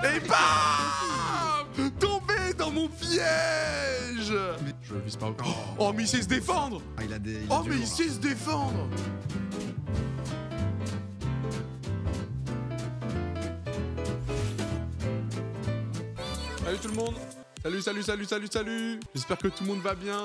Et bam! Tombé dans mon piège. Je vise pas encore. Oh, mais il sait se défendre. Ah, il a des... Oh, mais il sait se défendre. Salut tout le monde. Salut. J'espère que tout le monde va bien.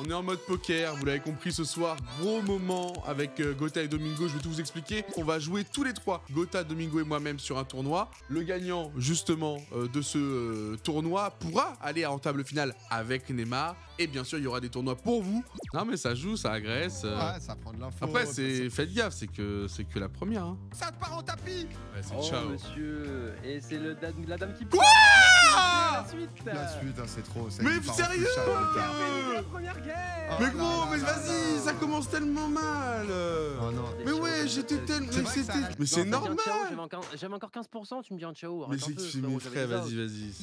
On est en mode poker, vous l'avez compris ce soir, gros moment avec Gotha et Domingo, je vais tout vous expliquer. On va jouer tous les trois, Gotha, Domingo et moi-même sur un tournoi. Le gagnant justement de ce tournoi pourra aller en table finale avec Neymar. Et bien sûr, il y aura des tournois pour vous. Non mais ça joue, ça agresse. Ouais, ça prend de l'info. Après, faites gaffe, c'est que la première. Hein. Ça te part en tapis. Ouais, c'est Oh ciao. monsieur, et c'est la dame qui Quoi la suite. La suite, hein, c'est trop. ça Mais lui part en sérieux flèche, La première guerre. Mais Oh gros, là mais là vas-y, là ça là. commence tellement mal. Oh non. Mais ouais, j'étais tellement... C'est vrai que ça- Mais c'est normal. J'avais encore 15%, tu me dis un ciao. Mais arrête un c'est peu, que frérot, mes j'avais frères, déjà- vas-y.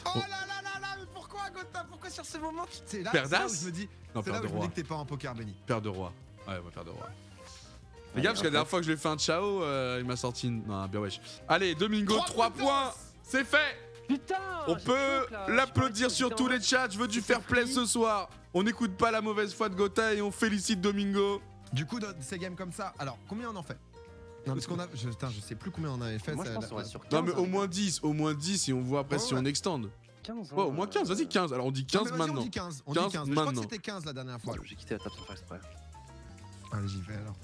Oh là là, mais pourquoi Gotha? Pourquoi sur ce moment c'est là, Père c'est là où d'as je me dis, Non, c'est père là de où je me roi. dis que t'es pas en poker, Benny. Père de roi. Ouais, on va faire de roi. Les Allez, gars, parce que la en dernière fait. fois que je lui ai fait un ciao, il m'a sorti une... Non, bien wesh. Allez, Domingo, 3 points. C'est fait. Putain. On j'ai peut choc, là. l'applaudir Je sur crois que tous les chats. Je veux du C'était fair play free. ce soir. On n'écoute pas la mauvaise foi de Gotha et on félicite Domingo. Du coup, dans ces games comme ça, alors combien on en fait? Non, parce qu'on a. je sais plus combien on avait fait. Moi je ça- pense la- qu'on reste sur 15. Non, mais hein, au les moins gars. 10. Au moins 10 et on voit après Ouais, si ouais. on extend. 15. Ouais, au moins 15. Vas-y, 15. Alors on dit Non, 15 mais vas-y, maintenant. On dit 15. On 15 dit 15. Mais je crois que maintenant. c'était 15 la dernière fois. J'ai quitté la table sans faire exprès. Allez, j'y vais alors.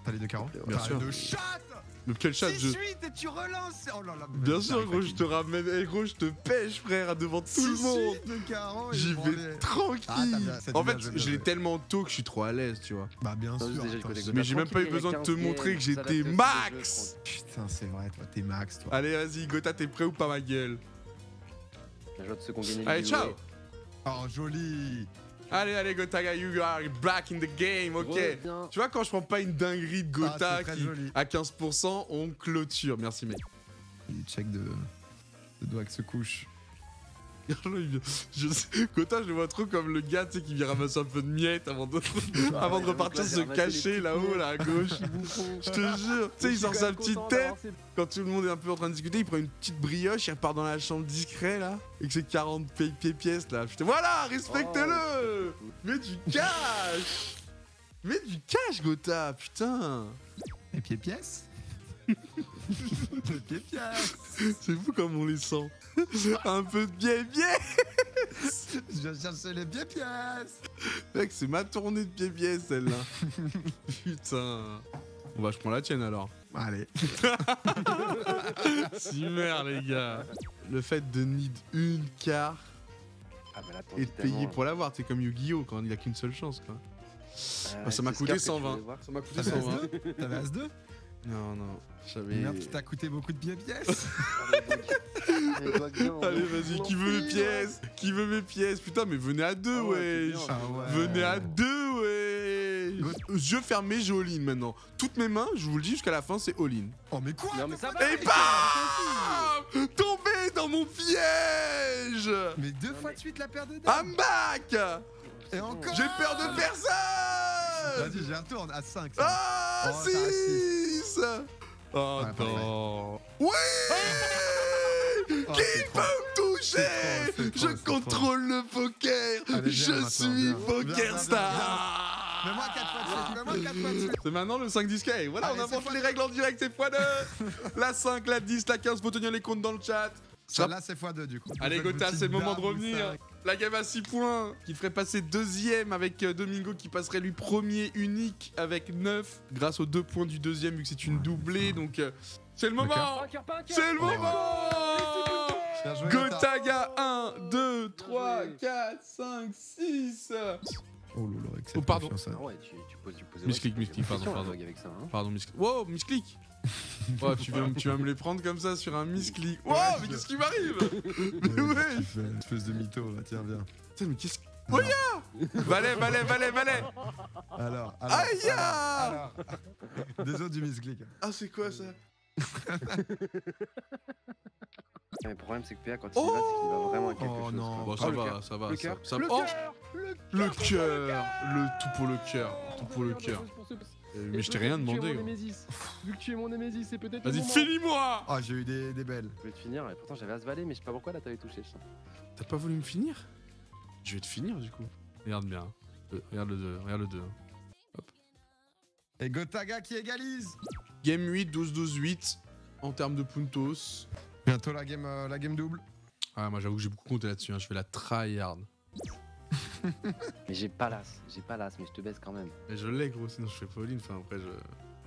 T'as les deux carreaux? Bien T'as sûr. de chatte. Mais quel chat 6-8 je... et tu relances. Oh là là. Bien sûr, gros, je te ramène. Eh, gros, je te pêche, frère, devant tout le monde. 6-8 de carreau. J'y vais tranquille. Ah, t'as bien- ça En t'est fait, bien joué, je bien l'ai joué. tellement tôt que je suis trop à l'aise, tu vois. Bah, bien Non, sûr. déjà, je attends, connais c'est- Mais j'ai même pas eu tranquille, besoin il y a de te 15 montrer que games, j'étais ça adapte le max. Putain, c'est vrai, toi, t'es max, toi. Allez, vas-y, Gotha, t'es prêt ou pas, ma gueule? Je vois de ceux qui ont gagné Allez, le ciao. giveaway. Oh, joli. Allez, Gotha, you are back in the game, ok. Reviens. Tu vois, quand je prends pas une dinguerie de Ah, Gotha c'est très qui, joli. à 15%, on clôture. Merci, mec. Il check de doigts qui se couche. Gotha, je le vois trop comme le gars, tu sais, qui vient ramasser un peu de miettes avant de, avant de repartir Ouais, se ramasser les cacher petites là-haut, miettes. là, à gauche. Je te jure. Tu sais, il sort sa petite tête. Quand tout le monde est un peu en train de discuter, il prend une petite brioche, il repart dans la chambre discret là, avec ses 40 pièces là. Putain, voilà, respecte-le. Oh, Mets du cash. Mets du cash, Gotha, putain. Et pièces. Les pièces. C'est fou comme on les sent. Un peu de biais. Je viens chercher les pièces. Mec, c'est ma tournée de pieds celle-là. Putain. Bon bah je prends la tienne alors. Allez. Super les gars. Le fait de need une carte Ah, mais là, t'en et de dis tellement, payer là. pour l'avoir, t'es comme Yu-Gi-Oh quand il a qu'une seule chance quoi. Bah, ça m'a c'est coûté Scar que tu 120. voulais voir. Ça m'a coûté T'avais 120. As-2 T'avais As-2 Non, j'avais... Merde, qui t'a coûté beaucoup de pièces. Mais toi, bien, Allez on- vas-y, on qui veut mes prie, pièces? Qui veut mes pièces? Putain mais venez à deux Ah ouais, c'est wesh. bien. Ah ouais. Venez à deux, ouais. Yeux fermés, j'ai all-in maintenant. Toutes mes mains, je vous le dis, jusqu'à la fin, c'est all-in. Oh, mais quoi? Non, mais ça va. Et bam! Tombé dans mon piège! Mais deux Non, fois mais- de suite la paire de dames. I'm back! Et encore. J'ai peur de personne! Vas-y, j'y retourne à 5. Ah, Oh, t'as 6! Oh Ouais, non! Oui! Oh, Qui c'est trop. peut me toucher? C'est trop, Je c'est trop. contrôle le poker! Allez, viens Je maintenant, suis viens. Poker Viens, Star! Mets-moi 4 fois de suite. Mets-moi 4 fois de suite. C'est maintenant le 5-10K. Voilà, Allez, on invente c'est les x2. règles en direct, c'est x2. La 5, la 10, la 15, faut tenir les comptes dans le chat. Celle-là, c'est x2 du coup. Allez, Gotha, c'est le moment de revenir. La game à 6 points, qui ferait passer deuxième avec Domingo, qui passerait lui premier unique avec 9, grâce aux 2 points du deuxième, vu que c'est une doublée. Donc, c'est le moment. Pas un cœur, pas un cœur. C'est le Oh. moment. Bien joué, Gotaga 1, 2, 3, 4, 5, 6. Oh lolo, avec cette Oh, pardon. confiance, hein. Ah ouais, tu posais. Misclick, pardon. Avec ça, hein. Pardon, misclick. Wow, misclick. Oh, tu vas me les prendre comme ça sur un misclick. Wow, mais qu'est-ce qui m'arrive? Mais ouais. Tu fais une espèce de mytho, là, tiens, viens. Putain, mais qu'est-ce que... Oh, ya! Valet. Alors. Aïe! Alors. Des autres du misclick. Ah, c'est quoi ça? Mais le problème, c'est que PA, quand il y va, c'est qu'il va vraiment à quelque Oh chose. non. quoi. Bon, Oh, le cœur. ça va. Le cœur. Ça... Le Oh, cœur. le cœur. Le tout pour le cœur. Tout pour le cœur. Mais je t'ai rien demandé. Vu que tu es mon Némésis, c'est peut-être. Vas-y, finis-moi. Oh, j'ai eu des belles. Je vais te finir, et pourtant j'avais à se valer, mais je sais pas pourquoi là t'avais touché. T'as pas voulu me finir? Je vais te finir du coup. Regarde bien. Regarde le 2, regarde le 2. Hop. Et Gotaga qui égalise. Game 8, 12-12-8 en termes de puntos. Bientôt la game double. Ah, moi j'avoue que j'ai beaucoup compté là-dessus, hein. Je fais la tryhard. Mais j'ai pas l'as, mais je te baisse quand même. Mais je l'ai gros, sinon je fais Pauline, enfin après je...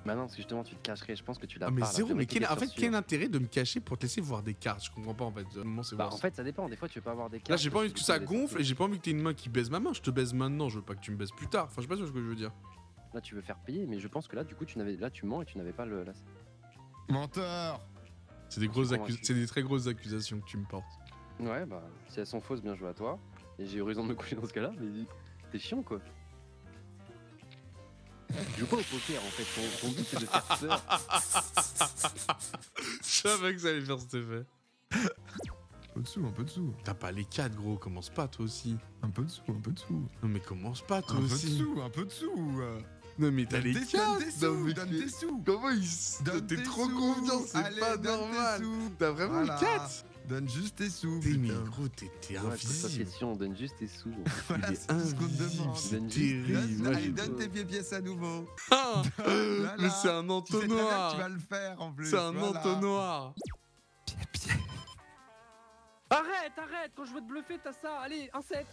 Bah non, parce que justement tu te cacherais, je pense que tu l'as Ah pas. mais là, zéro, je mais devrais en te fait dire quel sûr. intérêt de me cacher pour te laisser voir des cartes? Je comprends pas en fait, à un moment c'est Bah voir en ça. fait ça dépend, des fois tu veux pas avoir des cartes. Là j'ai pas envie que tu ça peux les gonfle sortir. et j'ai pas envie que t'aies une main qui baise ma main, je te baise maintenant, je veux pas que tu me baises plus tard. Enfin je sais pas ce que je veux dire. Là tu veux faire payer, mais je pense que là du coup tu mens et tu n'avais pas le l'as. Menteur. C'est des c'est des très grosses accusations que tu me portes. Ouais bah si elles sont fausses, bien joué à toi. Et j'ai eu raison de me coucher dans ce cas-là, mais t'es chiant quoi. Tu joues pas au poker en fait, ton but c'est de faire peur. Je savais que ça allait faire cet effet. Un peu de sous. T'as pas les 4 gros, commence pas toi aussi. Un peu de sous. Non mais commence pas toi Un peu de aussi. sous, un peu de sous. Non mais t'as les 4. Donne tes sous. Comment il... T'es trop confiant, c'est Allez, pas donne normal. tes sous. T'as vraiment Voilà. le 4. Donne juste tes sous. T'es mais putain. gros, t'es Ouais, pose pas de invisible. question, on donne juste tes sous. Voilà, Il est c'est tout ce qu'on te invisible, demande. c'est Donne juste- terrible. Moi, Allez, j'ai- donne tes pièces à nouveau. Ah, Voilà. mais c'est un Tu sais très bien que tu vas entonnoir. le faire en plus. C'est un voilà. entonnoir. Arrête, quand je veux te bluffer, t'as ça. Allez, un 7.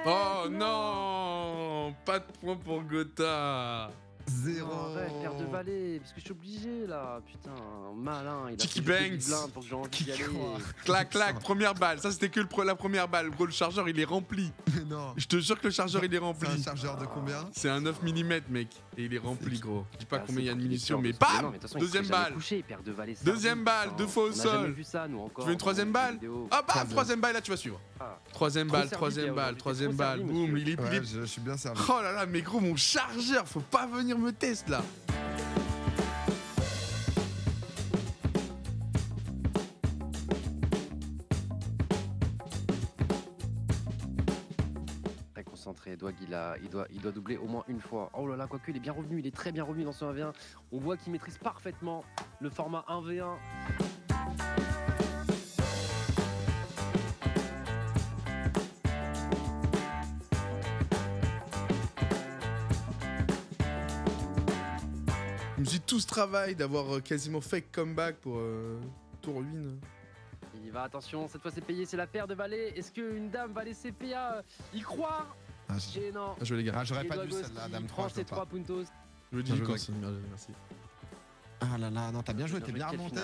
Oh non, pas de point pour Gotha. Zéro. Non, arrête, père de valet, parce que je suis obligé là, putain, malin, il a Tiki fait jeter Banks. du blind pour que j'ai envie Qui d'y aller. croit Clac, clac, première balle. Ça, c'était que la première balle. Gros, le chargeur, il est rempli. Mais non. Je te jure que le chargeur, il est C'est un rempli. chargeur de combien? C'est un 9 mm, mec. Et il est rempli, gros. Je dis pas Ah, combien il y a de c'est munitions, pour mais qu'il ait peur bam de- non, mais de toute façon, il Deuxième serait jamais balle. couché, père de valet, Deuxième servi, balle, putain. 2 fois au On a sol. jamais vu ça, nous, encore. Tu veux une troisième balle? Vidéo. Ah, bam, Troisième. troisième balle, là, tu vas suivre. Ah. Troisième Trop balle, servi, troisième Pierre, balle, aujourd'hui, troisième t'es trop balle. servi, Boum, monsieur. il Ouais, est... je suis bien servi. Oh là là, mais gros, mon chargeur, faut pas venir me tester là. Très concentré, Dwag il doit doubler au moins une fois. Oh là là, quoique il est bien revenu, il est très bien revenu dans ce 1v1. On voit qu'il maîtrise parfaitement le format 1v1. Je me suis dit, tout ce travail d'avoir quasiment fait comeback pour tour ruine. Il va, attention, cette fois c'est payé, c'est la paire de valets. Est-ce qu'une dame va laisser PA y croire? Ah, Et non. Ah, je vais les gars. Ah, j'aurais Et pas Dwag dû celle-là, aussi dame 3, prend je ses peux 3 pas. puntos. Je le dis Je vais consigne, merci. Ah là là, non, t'as bien joué, t'es bien Quelle remonté.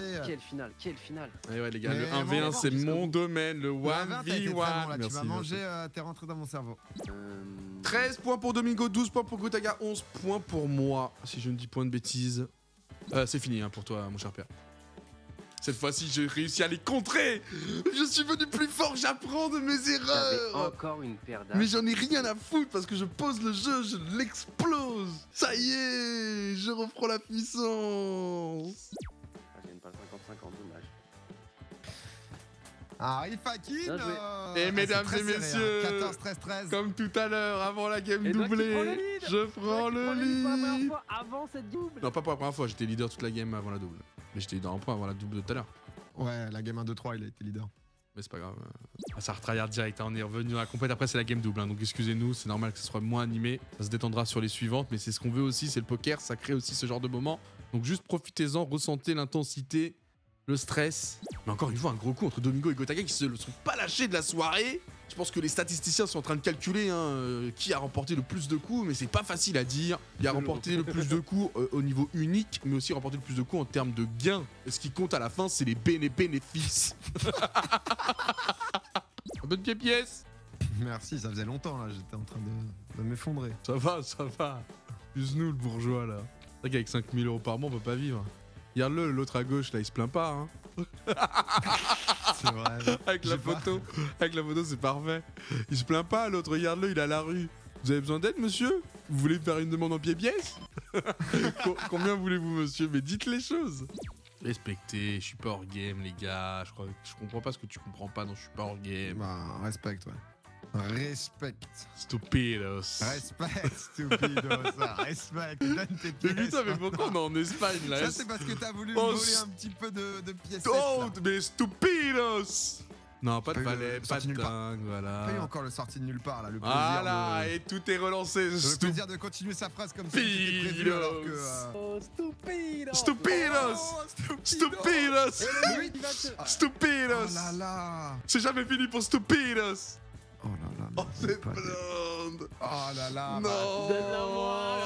finale, quelle finale. Et ouais les gars, Mais le bon, 1v1 c'est jusqu'au mon bout. domaine, le Le 1v1, t'as été très bon, 1v1. là, tu Merci, m'as merci. mangé, t'es rentré dans mon cerveau. 13 points pour Domingo, 12 points pour Gotaga, 11 points pour moi. Si je ne dis point de bêtises. C'est fini hein, pour toi, mon cher père. Cette fois-ci, j'ai réussi à les contrer. Je suis venu plus fort, j'apprends de mes J'avais erreurs. encore une paire d'as. Mais j'en ai rien à foutre parce que je pose le jeu, je l'explose. Ça y est, je reprends la puissance. Ah, j'ai même pas le 50-50, dommage. Arif Hakim. Bien joué. Et mesdames et messieurs, 14-13-13. Comme tout à l'heure, avant la game Et Dwag qui prend le doublée, lead. je prends le Pour la première lead. fois avant cette double. Non, pas pour la première fois, j'étais leader toute la game avant la double. Mais j'étais dans un point avant la double de tout à l'heure. Ouais, la game 1-2-3, il a été leader. Mais c'est pas grave. Ça retryhard direct, hein, on est revenu dans la compète. Après, c'est la game double, hein, donc excusez-nous, c'est normal que ce soit moins animé. Ça se détendra sur les suivantes, mais c'est ce qu'on veut aussi, c'est le poker, ça crée aussi ce genre de moment. Donc juste profitez-en, ressentez l'intensité, le stress. Mais encore une fois, un gros coup entre Domingo et Gotaga qui se sont pas lâchés de la soirée. Je pense que les statisticiens sont en train de calculer hein, qui a remporté le plus de coups, mais c'est pas facile à dire. Il a remporté le plus de coups au niveau unique, mais aussi remporté le plus de coups en termes de gains. Et ce qui compte à la fin, c'est les bénéfices. Un peu de pièce. Merci, ça faisait longtemps là, j'étais en train de m'effondrer. Ça va, ça va. Plus nous, le bourgeois, là. C'est vrai qu'avec 5000 € par mois, on peut pas vivre. Regarde-le, l'autre à gauche, là, il se plaint pas, hein. C'est vrai. Avec la J'ai pas- photo, c'est parfait. Il se plaint pas, l'autre, regarde-le, il est à la rue. Vous avez besoin d'aide, monsieur? Vous voulez faire une demande en pièce? Combien voulez-vous, monsieur? Mais dites les choses. Respectez, je suis pas hors game, les gars. Je comprends pas ce que tu comprends pas dans je suis pas hors game. Bah, respecte, ouais. Respect. Stupidos. Respect, stupido, ça. Respect. Donne tes pièces. Mais putain, mais pourquoi on est en Espagne là? Ça, c'est parce que t'as voulu Oh, voler un petit peu de pièces. Oh, mais stupidos! Non, pas de Pas eu valet, le pas sorti de nulle part. dingue, voilà. Pas eu encore le sorti de nulle part là. Le plaisir, Voilà, et tout est relancé. le plaisir de continuer sa phrase comme ça. C'était prévu alors que. Oh, stupido. Stupidos! Oh, Stupidos! Et le 8 Oh Stupidos! là là. C'est jamais fini pour Stupidos! Oh là là. Oh, mais c'est pas de- blonde! Oh là là. Non! Donne-la-moi.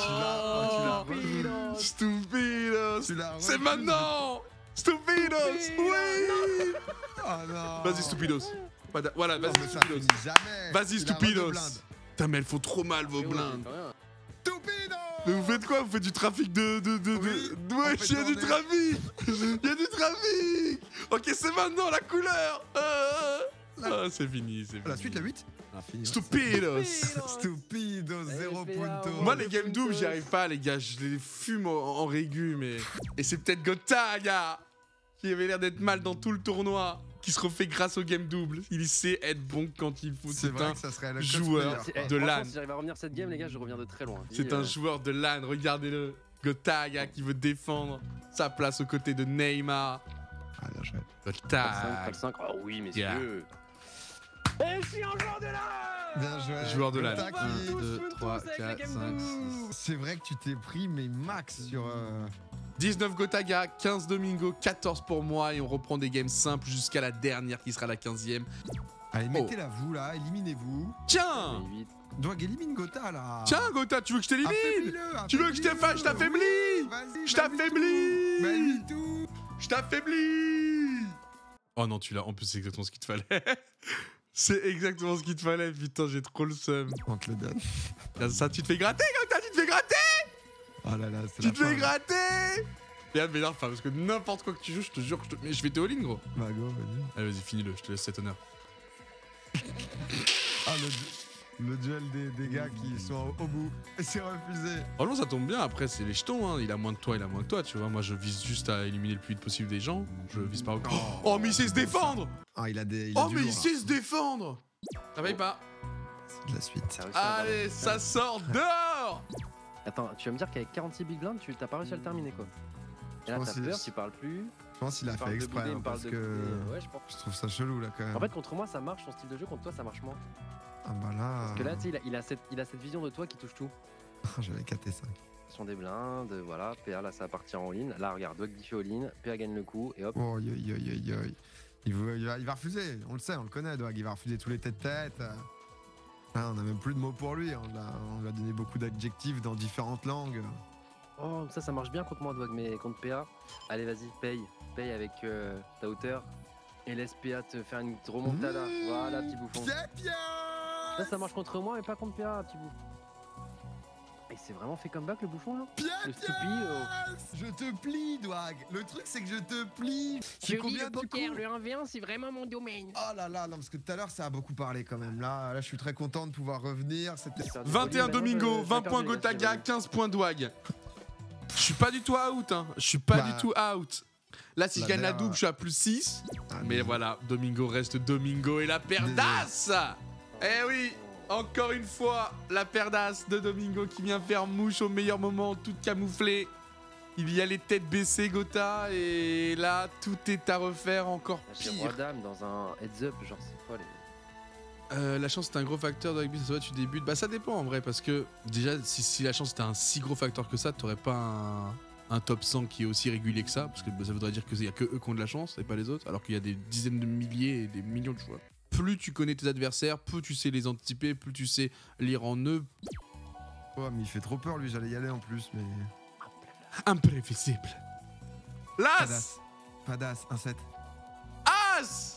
Tu l'as Stupidos! Tu l'as C'est revu. maintenant! Stupidos! Oui! Oh non. Vas-y, Stupidos! Voilà, Non, vas-y, mais ça Stupidos! finit jamais. Vas-y, Il a Stupidos! redé blinde. Putain, mais elles font trop mal vos Mais ouais, blindes! rien. Stupido. Mais vous faites quoi? Vous faites du trafic de... Oui, on Ouais, fait il y a du tourner. trafic! Il y a du trafic! Ok, c'est maintenant la couleur! Ah, c'est fini, c'est fini. La suite, la 8 Ah, fini. Stupidos! Stupido, 0 fait punto. là, Moi, les game doubles, j'y arrive pas, les gars. Je les fume en régu, mais. Et c'est peut-être Gotaga qui avait l'air d'être mal dans tout le tournoi, qui se refait grâce au game double. Il sait être bon quand il faut. C'est C'est vrai un que ça serait le joueur. cosplayer, De Franchement, LAN. Si j'arrive à revenir cette game, les gars, je reviens de très loin. C'est un joueur de LAN, regardez-le. Gotaga qui veut défendre sa place aux côtés de Neymar. Ah, bien joué. Gotaga. 5. Oh oui, messieurs. Yeah. Et je suis un joueur de LAN. Bien joué. Joueur de LAN. Gotaga. 1, 2, tous 3, avec les 4, game 5, doubles. 6. C'est vrai que tu t'es pris, mais max sur. 19 Gotaga, 15 Domingo, 14 pour moi. Et on reprend des games simples jusqu'à la dernière qui sera la 15e. Allez, mettez-la vous là, éliminez-vous. Tiens! Mais vite. Doig élimine Gotha là. Tiens, Gotha, tu veux que je t'élimine? Affaiblis-le, Tu veux que je t'efface? Je t'affaiblis! Vas-y, Je mets-lui t'affaiblis! tout. Mets-lui tout. Je t'affaiblis! Oh non, tu l'as. En plus, c'est exactement ce qu'il te fallait. C'est exactement ce qu'il te fallait. Putain, j'ai trop le seum. On te le donne. Là, ça, tu te fais gratter, Gotha, tu te fais gratter! Oh là là, c'est Tu la te fais fin. gratter! Et mais là, parce que n'importe quoi que tu joues, je te jure que mais je vais te all-in, gros. Bah go, vas-y. Allez, vas-y, finis-le, je te laisse cet honneur. Ah, le duel des gars qui sont au bout. Et c'est refusé. Oh non, ça tombe bien, après, c'est les jetons, hein. Il a moins que toi, tu vois. Moi, je vise juste à éliminer le plus vite possible des gens. Je vise pas au... Oh, mais il sait se défendre! Ah, il a du Oh, mais il lourd, sait se défendre! Ça va pas? C'est de la suite. T'as réussi à avoir Allez, le- ça sort dehors! Attends, tu vas me dire qu'avec 46 big blinds, tu t'as pas réussi à le terminer quoi. Et là, pense t'as que peur, c'est- tu parles plus. Je pense qu'il a tu fait parles de exprès, bouder, il hein, me parle parce de que bouder. Ouais, je pense. je trouve ça chelou là quand même. En fait, contre moi, ça marche son style de jeu, contre toi, ça marche moins. Ah bah là. Parce que là, tu sais, il a cette vision de toi qui touche tout. J'avais capté ça. Sur des blindes, voilà. PA, là, ça va partir en ligne. Là, regarde, Dog fait all-in. PA gagne le coup, et hop. Oh, aïe, aïe, aïe, aïe, aïe. Il va refuser, on le sait, on le connaît, Doig. Il va refuser tous les tête-tête. Ah, on a même plus de mots pour lui. On lui a donné beaucoup d'adjectifs dans différentes langues. Oh, ça marche bien contre moi, Dog, mais contre PA. Allez, vas-y, paye. Paye avec ta hauteur. Et laisse PA te faire une remontada. Voilà, petit bouffon. Bien. Là, ça marche contre moi, mais pas contre PA, petit bout. Et c'est vraiment fait comeback le bouffon là Le Stupi. Je te plie, Doig. Le truc, c'est que je te plie. C'est combien du coup 1v1, c'est vraiment mon domaine. Oh là là, non, parce que tout à l'heure, ça a beaucoup parlé quand même. Là, je suis très content de pouvoir revenir. C'était 21 Domingo, 20 points Gotaga, 15 points Douag. Je suis pas du tout out, hein. Je suis pas Bah, du tout out. Là, si je la gagne la mère, double, je suis à plus 6. Ah, Mais désolé. voilà, Domingo reste Domingo et la perdasse. Eh oui, encore une fois, la perdasse de Domingo qui vient faire mouche au meilleur moment, toute camouflée. Il y a les têtes baissées, Gotha, et là, tout est à refaire encore J'ai roi pire. dame dans un heads up, genre c'est quoi les. La chance, c'est un gros facteur de rugby, ça se voit, tu débutes. Bah, ça dépend en vrai, parce que déjà, si la chance était un si gros facteur que ça, t'aurais pas un top 100 qui est aussi régulier que ça, parce que bah, ça voudrait dire qu'il y a que eux qui ont de la chance et pas les autres, alors qu'il y a des dizaines de milliers et des millions de joueurs. Plus tu connais tes adversaires, plus tu sais les anticiper, plus tu sais lire en eux. Ouais, mais il fait trop peur, lui. J'allais y aller en plus, mais. Imprévisible. L'As! Padas. Padas, 1-7. As!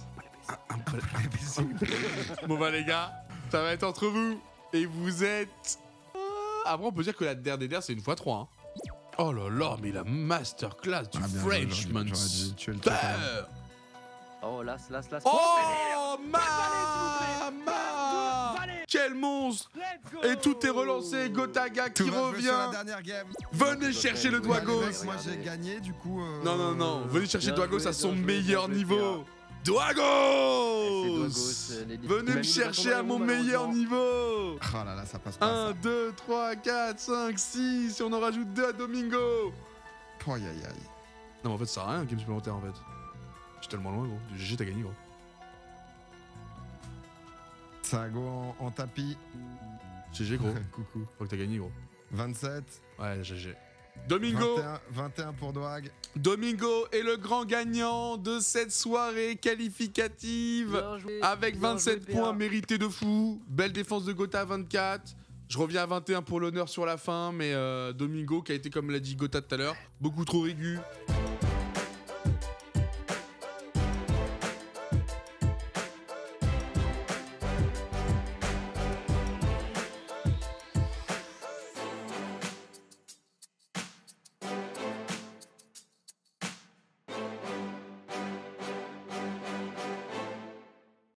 Bon bah les gars, ça va être entre vous. Et vous êtes... Après on peut dire que la dernière c'est une x 3. Hein. Oh là là, mais la masterclass du Ah, bien joué, Frenchman. j'aurais dû tuer le truc, quand même. Super. Oh, las. Oh Mama! Quel monstre! Et tout est relancé, Gotaga qui Tout va jouer sur la revient. dernière game. Venez chercher le Ouais, doigt Ouais, les mecs, gauche. moi j'ai gagné, du coup. Non, venez chercher Bien Douagos joué, à son bien joué, meilleur bien joué, niveau. Dwagos C'est Dwagos, l'élite. Il m'a Venez me mis chercher le à mon bâton dans les roues, meilleur malheureusement. niveau. Oh là là, ça passe pas. 1, Ça. 2, 3, 4, 5, 6. Et on en rajoute 2 à Domingo. Oh, aïe, aïe, aïe. Non, mais en fait, ça sert à rien un game supplémentaire en fait. Je suis tellement loin, gros. GG, t'as gagné, gros. Ça go en tapis. GG, gros. Coucou. Faut que t'as gagné, gros. 27. Ouais, GG. Domingo 21 pour Dwag. Domingo est le grand gagnant de cette soirée qualificative. Bien joué, Avec bien 27 joué, points PA. mérités de fou. Belle défense de Gotha à 24. Je reviens à 21 pour l'honneur sur la fin, mais Domingo, qui a été, comme l'a dit Gotha tout à l'heure, beaucoup trop aigu.